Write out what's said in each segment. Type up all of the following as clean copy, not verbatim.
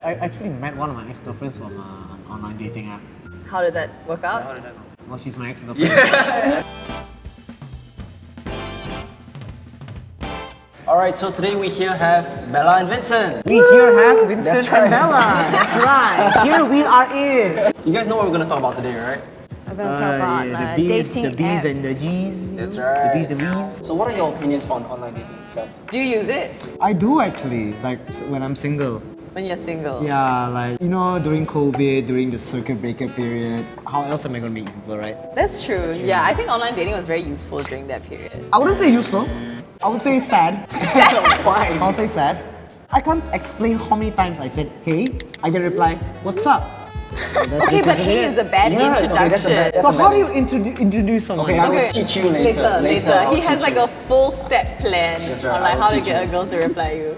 I actually met one of my ex-girlfriends from an online dating app. How did that work out? How did that go? Well, she's my ex-girlfriend. Alright, so today we here have Bella and Vincent. We here have Vincent That's right. and Bella. That's right. Here we are in. You guys know what we're gonna talk about today, right? We're gonna talk about the B's, dating the B's apps. and the G's. That's right. The B's, the V's. So what are your opinions on online dating itself? Do you use it I do actually, like when I'm single. when you're single? Yeah, like, you know, during COVID, during the circuit breaker period, how else am I gonna meet people, right? That's true. Yeah, I think online dating was very useful during that period. I wouldn't say useful. I would say sad. Why? I would say sad. I can't explain how many times I said, hey, I get a reply, what's up? That's Okay, but basically hey it. is a bad Yeah, okay, introduction. that's a bad- So a how bad do you introduce someone? Okay, I will teach you later. Later. He I'll has teach like you. a full step plan That's right, on like I'll how to teach get you. a girl to reply you.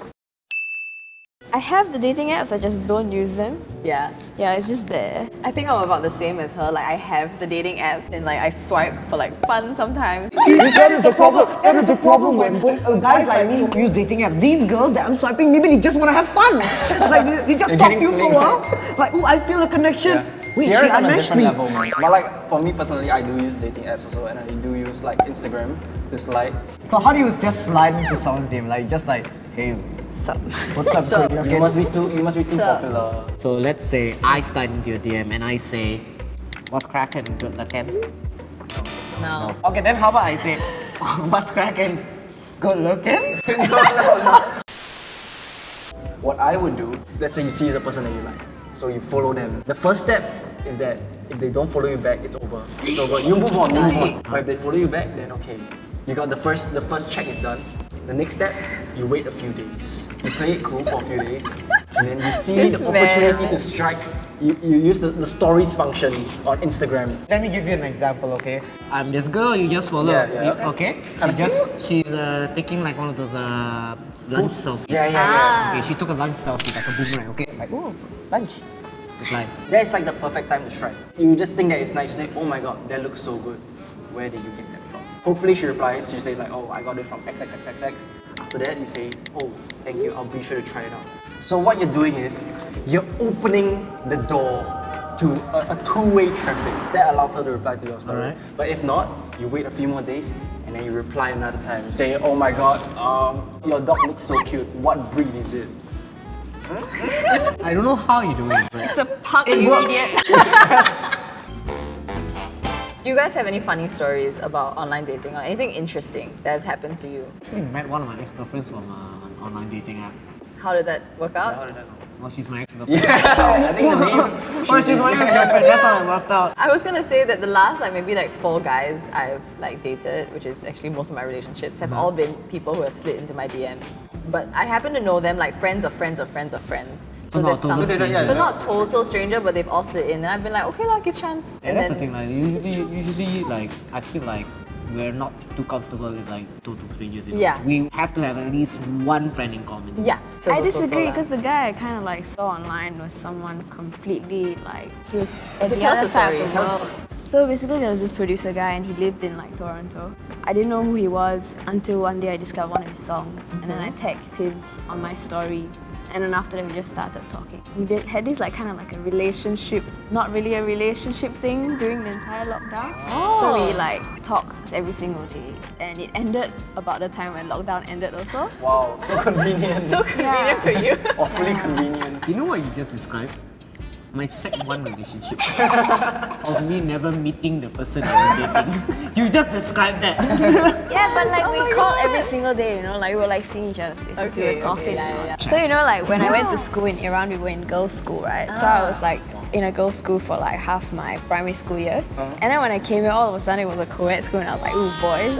I have the dating apps, I just don't use them. Yeah. Yeah, it's just there. I think I'm about the same as her. Like I have the dating apps and like I swipe for like fun sometimes. See, that is the problem. That is the problem when guys like me use dating apps. These girls that I'm swiping, maybe they just want to have fun. Like they just They're talk to getting you for a while. Like, oh, I feel a connection. Wait, she Sierra's on a unmatched different me. level, man. But like for me personally, I do use dating apps also, and I do use like Instagram to slide. So how do you just slide into someone's DM? Like just like, hey, Sup. what's up? Sup. good You looking? must be too Sup. popular. So let's say I slide into your DM and I say, what's cracking? Good looking. No. Okay, then how about I say, what's cracking? Good looking. What I would do, let's say you see a person that you like, so you follow them. The first step is that if they don't follow you back, it's over. It's over. You move on. But if they follow you back, then okay. You got the first check is done. The next step, you wait a few days. You play it cool for a few days, and then you see the opportunity to strike. You use the stories function on Instagram. Let me give you an example, okay? I'm this girl you just follow. Yeah, okay. Kinda She's taking like one of those lunch selfies. Yeah. Okay, she took a lunch selfie, like a boomerang, okay? Like, oh, lunch. It's like, That's like the perfect time to strike. You just think that it's nice. You say, oh my god, that looks so good. Where did you get that from? Hopefully she replies. She says like, oh, I got it from XXXXX. After that, you say, oh, thank you. I'll be sure to try it out. So what you're doing is, you're opening the door to a two-way traffic. That allows her to reply to your story. Alright. But if not, you wait a few more days and then you reply another time. You say, oh my god, your dog looks so cute. What breed is it? I don't know how you do it, but It's a pug, it you works. idiot. Do you guys have any funny stories about online dating or anything interesting that has happened to you? I actually met one of my ex-girlfriends from an online dating app. How did that work out? How did that go? Well, she's my ex-girlfriend. I think the name. Well, she's my ex-girlfriend. That's how it worked out. I was gonna say that the last like maybe like 4 guys I've like dated, which is actually most of my relationships, have all been people who have slid into my DMs. But I happen to know them like friends of friends of friends of friends. So not there's total some- stranger. so not total stranger, but they've all slid in, and I've been like, okay, lah, give chance. And that's the thing, like usually like I feel like we're not too comfortable with like total strangers. You know? Yeah. We have to have at least one friend in common. Yeah. I disagree because the guy I kind of like saw online was someone completely like, he was at Okay, the tell us other the side story. of the Tell us world. So basically there was this producer guy and he lived in like Toronto. I didn't know who he was until one day I discovered one of his songs and then I tagged him on my story. And then after that, we just started talking. We had this like kind of like a relationship, not really a relationship thing during the entire lockdown. So we like talked every single day. And it ended about the time when lockdown ended also. Wow, so convenient. So convenient for you. Awfully convenient. You know what you just described? My Sec 1 relationship. Of me never meeting the person I was dating. You just described that. Yeah, but like we called every single day, you know, like we were like seeing each other's faces, we Okay, were talking. yeah. So you know, like when I went to school in Iran, we were in girls' school, right? So I was like in a girls' school for like half my primary school years. And then when I came here, all of a sudden it was a co-ed school and I was like, ooh, boys.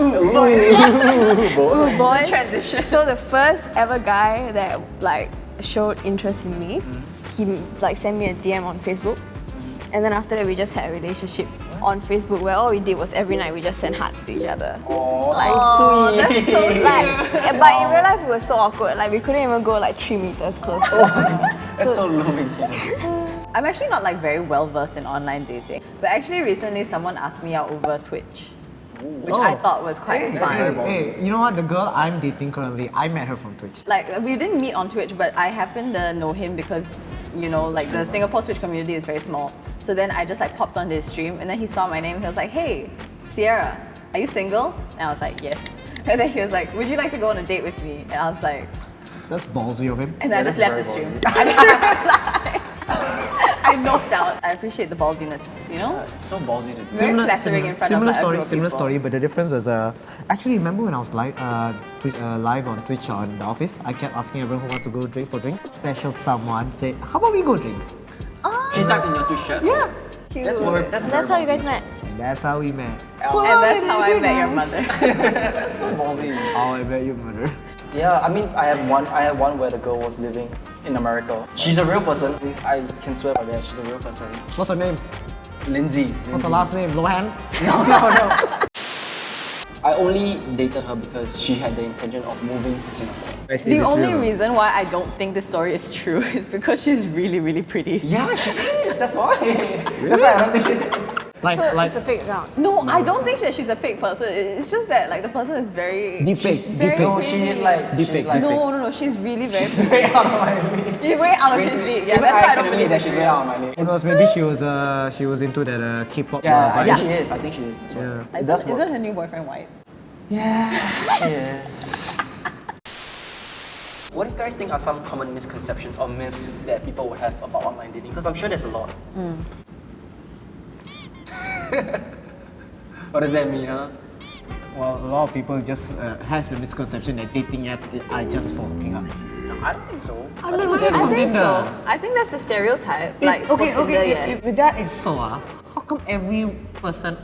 Ooh, boys. Transition. So the first ever guy that like showed interest in me, he like sent me a DM on Facebook. And then after that, we just had a relationship on Facebook where all we did was every night we just sent hearts to each other. Like, sweet. Like, but in real life it was so awkward. Like we couldn't even go like 3 meters closer. That's so low maintenance. I'm actually not like very well versed in online dating, but actually recently someone asked me out over Twitch. which I thought was quite fun. Hey, you know what? The girl I'm dating currently, I met her from Twitch. Like, we didn't meet on Twitch, but I happen to know him because, you know, like the Singapore Twitch community is very small. So then I just like popped onto his stream and then he saw my name and he was like, hey, Sierra, are you single? And I was like, yes. And then he was like, would you like to go on a date with me? And I was like, That's ballsy of him. and then I just left the very stream. I didn't reply. I knocked out. I appreciate the ballsiness, you know? It's so ballsy to do. Very flattering in front of like, a group of Similar people. story, but the difference was actually remember when I was live live on Twitch on the office, I kept asking everyone who wants to go drink for drinks. Special someone said, how about we go drink? She typed in your Twitch chat? Yeah. Cute. That's how you guys met. And that's how we met. And that's how I met your mother. That's so ballsy. How I met your mother. Yeah, I mean, I had one where the girl was living in America. She's a real person. I can swear by that. She's a real person. What's her name? Lindsay. What's her last name? Lohan? No. I only dated her because she had the intention of moving to Singapore. The only reason why I don't think this story is true is because she's really, really pretty. Yeah, she is. That's why. That's why I don't think it. So It's a fake account. No, I don't think that she's a fake person. It's just that like the person is very Deepfake. very Deepfake. No, she is like. Deepfake, She's like No, she's really very way out of my league. You're way out of his league. Yeah, Even that's why I can don't admit believe that she's way out of my league. Who knows, maybe she was into that K-pop Yeah, I vibe. think she is. I think she is. That's why. Yeah. It does Isn't work. her new boyfriend white? Yes. What do you guys think are some common misconceptions or myths that people will have about online dating? Because I'm sure there's a lot. What does that mean, huh? Well, a lot of people just have the misconception that dating apps are just for hooking up. No, I don't think so. I don't know. There's I something think so. there. I think that's a stereotype. If- Like, okay, for Tinder, okay. yeah. If that is so, how come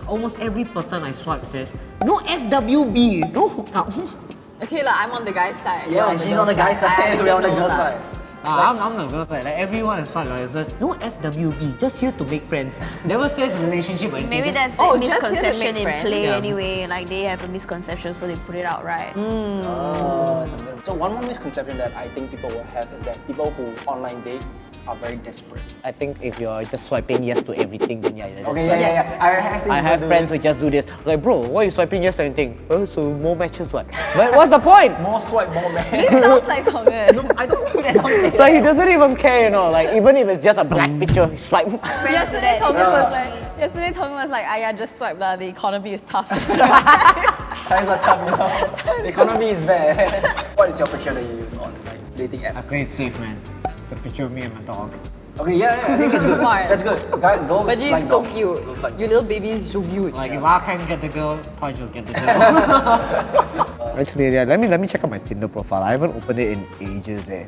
almost every person I swipe says no FWB, no hookup? Okay, like I'm on the guy's side. you're Yeah, she's on the guy's I side, we're on the don't girl's know lah. side. I'm the girl side. Like everyone I swipe like says no FWB, just here to make friends. Never says relationship or anything. Maybe just- that's the Oh, just here to misconception make in friends. play Yeah. anyway. Like they have a misconception, so they put it out right. So one more misconception that I think people will have is that people who online date are very desperate. I think if you're just swiping yes to everything, then yeah, Okay, yeah. I have friends who just do this. Like, bro, why are you swiping yes to anything? Oh, so more matches, what? But what's the point? More swipe, more man. This sounds like Tongan. I don't do that. Don't say that. Like, he doesn't even care, you know. Like, even if it's just a black picture, he swipe. Yesterday, Tongan was like, "Aya, just swipe lah. The economy is tough." So Times are tough, you know. The economy is bad. What is your picture that you use on like dating I app? think it's safe, man. It's a picture of me and my dog. Okay, yeah, I think it's good. Smart. That's good. Guys, girls But she's like so dogs. cute. Girls like Your little baby is so cute. Like, if I can't get the girl, Punch will get the girl. Actually, yeah, let me check out my Tinder profile. I haven't opened it in ages, eh.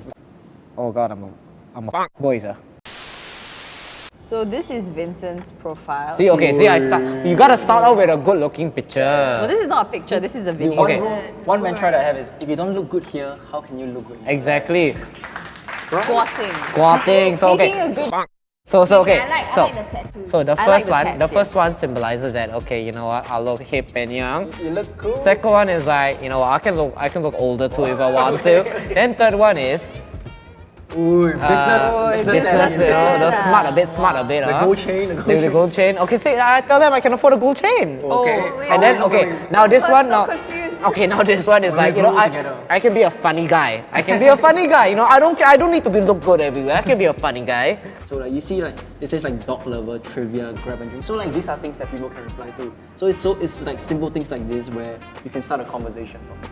Oh god, I'm a boy, sir. So this is Vincent's profile. See, okay, see, you gotta start out with a good-looking picture. No, this is not a picture. This is a video. Okay. One mantra that I have is, if you don't look good here, how can you look good? Exactly. Squatting. Squatting. So okay. Taking a good. So okay. I like So the tattoos. so the I like first the one, tats, the first yes. one symbolizes that okay, you know what, I look hip and young. You look cool. Second one is like, you know, I can look older too if I want to. Then third one is Ooh, business, you know, the smart a bit, The huh? gold chain, The gold chain. Okay, see, I tell them I can afford a gold chain. Okay. And then okay, now this I one was so now. confused. Okay, now this one is like, you know, grow together. I can be a funny guy. I can be a funny guy. You know, I don't need to be look good everywhere. I can be a funny guy. So like you see like it says like dog lover, trivia, grab and drink. So like these are things that people can reply to. So it's like simple things like this where you can start a conversation from.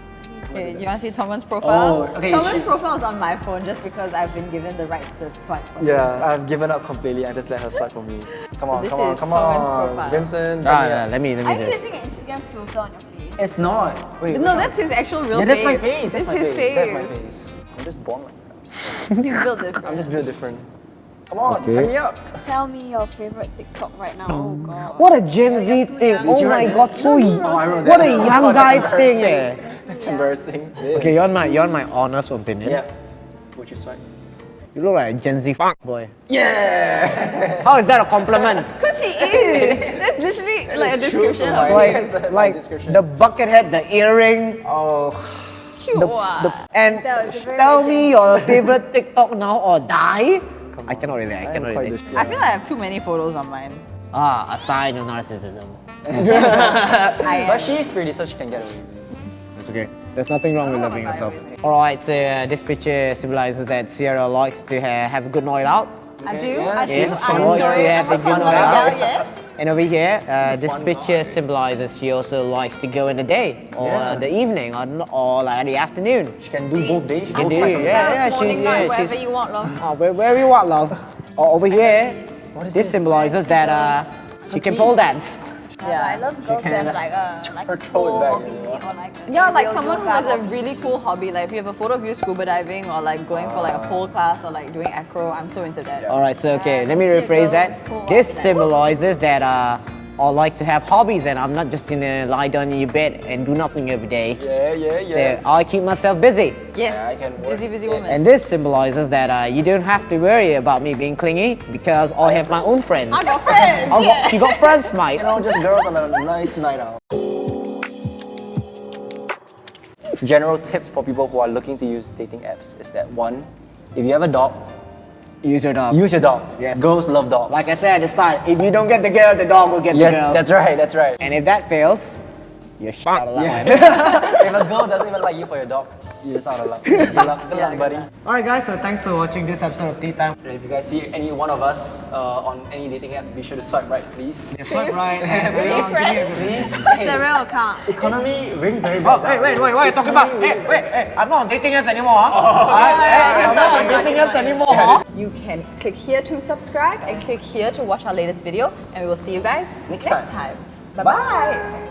Okay, you want to see Tongan's profile? Oh, okay, Tongan's she- profile is on my phone just because I've been given the rights to swipe for him. Yeah, I've given up completely. I just let her swipe for me. Come on, this come on, is come Tongan's on, profile. Vincent. Let me Are you do this. using an Instagram filter on your face? It's not. Wait. No, that's his actual real yeah, face. that's my face. This That's is my his face. face. That's my face. I'm just born like that. He's built different. I'm just built different. Come on, Okay. hurry me up. Tell me your favorite TikTok right now. Oh god. What a Gen Z thing! Oh my god, so I wrote what that. a young guy thing, eh? That's embarrassing. Okay, you're my honest opinion. Yeah. Would you swipe? You look like a Gen Z boy. Yeah. How is that a compliment? Because he is. That's literally like a It's true, description so of why- him. That's Like description. the bucket hat, the earring, Oh. Cute. and That was a very tell Gen me your favorite TikTok now or die. I cannot really. I cannot quite really. this- I feel like I have too many photos on mine. Ah, a sign of narcissism. But she's pretty, so she can get away with it. It's okay. There's nothing wrong with loving yourself. Alright, so this picture symbolizes that Sierra likes to have a good night out. I do. yeah. I do. Yes, I likes enjoy to it. have a I'm a good fun night girl, out. yeah. And over here, this picture symbolizes she also likes to go in the day or Yeah. the evening or like the afternoon. She can do both days. Can both do, sides of the yeah, day. Morning, night, she's wherever you want, love. oh, where you want, love. Or over here, this symbolizes that she can pole dance. Yeah, I love girls who have like a Her like toe is back, hobby you know. or like a Yeah, like real someone who yoga has a hobby. really cool hobby. Like if you have a photo of you scuba diving or like going for like a pole class or like doing acro, I'm so into that. Alright, so okay, let me see a rephrase girl that. with cool This hobby, like- symbolizes that I like to have hobbies and I'm not just gonna lie down in your bed and do nothing every day. Yeah. So I keep myself busy. Yes, I can work. busy woman. And this symbolizes that you don't have to worry about me being clingy because I have my own friends. I got friends. You got friends, mate. You know, just girls on a nice night out. General tips for people who are looking to use dating apps is that one, if you have a dog, Use your dog. use your dog. Yes. Girls love dogs. Like I said at the start, if you don't get the girl, the dog will get yes, the girl. that's right, that's right. And if that fails, you're shot out of luck, Yeah. man. If a girl doesn't even like you for your dog, you're just out of luck. Good luck, buddy. Alright guys, so thanks for watching this episode of Tea Time. And if you guys see any one of us on any dating app, be sure to swipe right, please. Swipe right and Are you friends? Please. It's a real account. Economy really very Oh, bad. wait, what are you talking about? Hey, I'm not on dating apps anymore. I'm not on dating apps anymore. You can click here to subscribe and click here to watch our latest video. And we will see you guys Next next time. time. Bye-bye.